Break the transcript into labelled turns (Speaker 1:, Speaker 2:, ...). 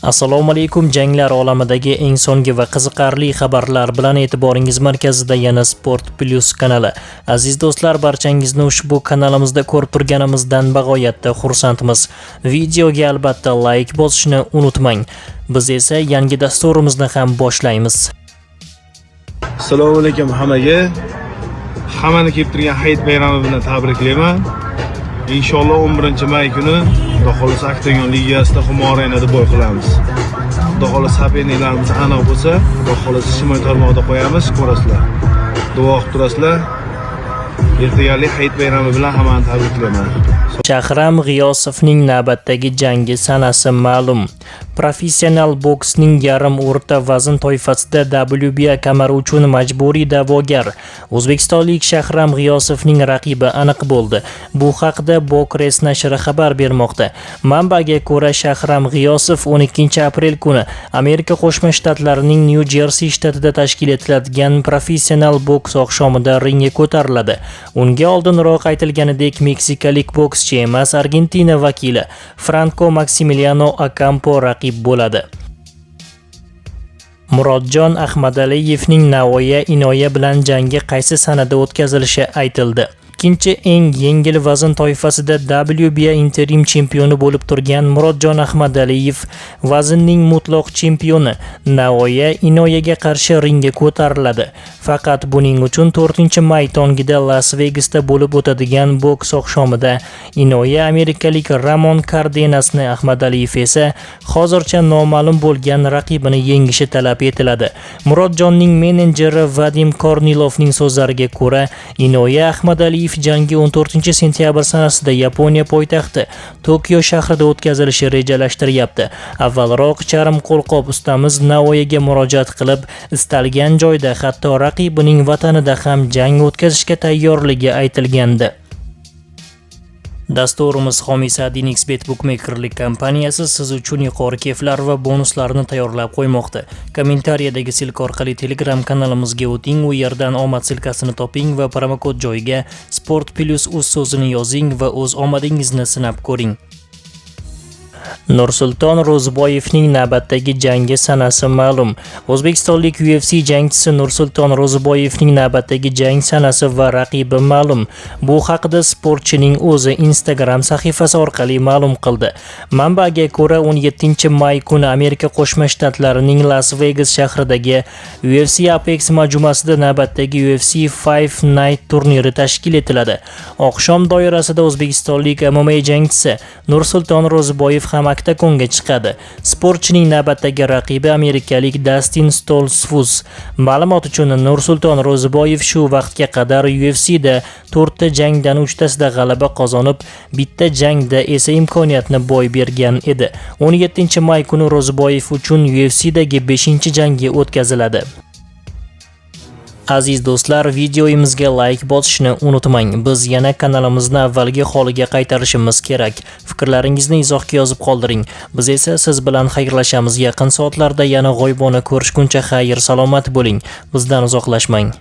Speaker 1: Assalomu alaykum, janglar olamidagi eng so'nggi va qiziqarli xabarlar bilan e'tiboringiz markazida yana Sport Plus kanali. Aziz do'stlar, barchangizni ushbu kanalimizda ko'rib turganimizdan bag'oyatda xursandmiz. Videoga albatta like bosishni unutmang. Biz esa yangi dasturimizni ham boshlaymiz.
Speaker 2: Assalomu alaykum hammaga. Hammani kelib turgan Hayit bayrami bilan tabriklayman. Inshaalloh 11-may kuni Xudo xolasa Oktagon ligasida Humo Arenada bo'y qilamiz. Xudo xolasa hapeninglarimiz aniq bo'lsa, Xudo xolasa ijtimoiy tarmoqda qo'yamiz, ko'rasizlar. Duo qilib turasizlar. Ertagalik Hayit bayrami bilan hammani tabriklayman.
Speaker 1: Shahram G'iyosovning navbatdagi jangi sanasi ma'lum. Professional boksning yarim o'rta vazn toifasida WBA kamari uchun majburiy da'vogar o'zbekistonlik Shahram G'iyosovning raqibi aniq bo'ldi. Bu haqda Bokress nashri xabar bermoqda. Manbaga ko'ra, Shahram G'iyosov 12-aprel kuni Amerika Qo'shma Shtatlarining Nyu-Jersi shtatida tashkil etiladigan professional boks oqshomida ringga ko'tariladi. Unga oldinroq aytilganidek meksikalik bokschi emas, Argentina vakili Franco Maximiliano Ocampo raqib bo'ladi. Murodjon Ahmadaliyevning Navoiy Inoya bilan jangi qaysi sanada o'tkazilishi aytildi. Ikkinchi eng yengil vazn toifasida WBA interim chempioni bo'lib turgan Murodjon Ahmadaliyev vaznning mutlaq chempioni Navoiy Inoyaga qarshi ringga ko'tariladi. Faqat buning uchun 4-may tongida Las Vegasda bo'lib o'tadigan boks oqshomida Inoya amerikalik Ramon Cardenasni, Ahmadaliyev esa hozircha noma'lum bo'lgan raqibini yengishi talab etiladi. Murodjonning menejeri Vadim Kornilovning so'zlariga ko'ra, Inoya Ahmadaliyev jangi 14-sentyabr sanasida Yaponiya poytaxti Tokio shahrida o'tkazilishi rejalashtiryapti. Avvalroq charm qo'lqop ustamiz Navoiyga murojaat qilib, istalgan joyda, hatto raqibining vatanida ham jang o'tkazishga tayyorligi aytilgandi. Dasturimiz homiysi Adinxbet bukmekerlik kompaniyasi siz uchun yuqori keflar va bonuslarni tayyorlab qo'ymoqda. Kommentariyadagi silka orqali Telegram kanalimizga o'ting, u yerdan omad silkasini toping va promokod joyiga Sport Plus uz so'zini yozing va o'z omadingizni sinab ko'ring. Nursulton Ro'ziboyevning navbatdagi jangi sanasi ma'lum. O'zbekistonlik UFC jangchisi Nursulton Ro'ziboyevning navbatdagi jang sanasi va raqibi ma'lum. Bu haqida sportchining o'zi Instagram sahifasi orqali ma'lum qildi. Manbaga ko'ra, 17-may kuni Amerika Qo'shma Shtatlarining Las Vegas shahridagi UFC Apex majmuasida navbatdagi UFC Fight Night turniri tashkil etiladi. Oqshom doirasida o'zbekistonlik MMA jangchisi Nursulton Ro'ziboyev ham oktagonga chiqadi. Sportchining navbatdagi raqibi amerikalik Dustin Stoltzfus. Ma'lumot uchun, Nursulton Ro'ziboyev shu vaqtga qadar UFCda 4 ta jangdan 3 tasida g'alaba qozonib, bitta jangda esa imkoniyatni boy bergan edi. 17-may kuni Ro'ziboyev uchun UFCdagi 5-jangi o'tkaziladi. Aziz do'stlar, videoyimizga like bosishni unutmang. Biz yana kanalimizni avvalgi holiga qaytarishimiz kerak. Fikrlaringizni izohga yozib qoldiring. Biz esa siz bilan xayrlashamiz. Yaqin soatlarda yana g'oyibona ko'rishguncha xayr, salomat bo'ling. Bizdan uzoqlashmang.